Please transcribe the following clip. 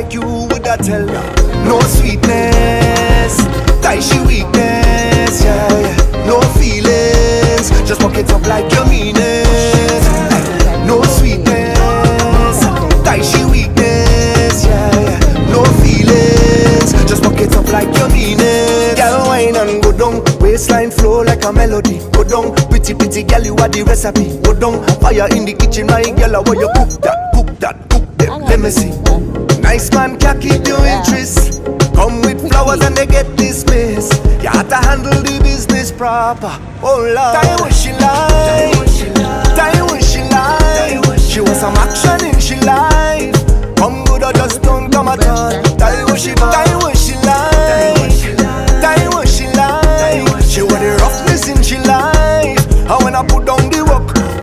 Like you would I tell ya? No sweetness, tie she weakness, yeah, yeah. No feelings, just walk it up like you mean it. No sweetness, tie she weakness, yeah, yeah. No feelings, just walk it up like you mean it. Girl, wine and go down, waistline flow like a melody. Go down, pretty pretty girl, you are the recipe. Go down, fire in the kitchen, my girl, where you cook that, cook that, cook them. Let me see. Nice man can keep your interest. Come with flowers and they get dismissed. You have to handle the business proper. Oh Lord, tell you what she like.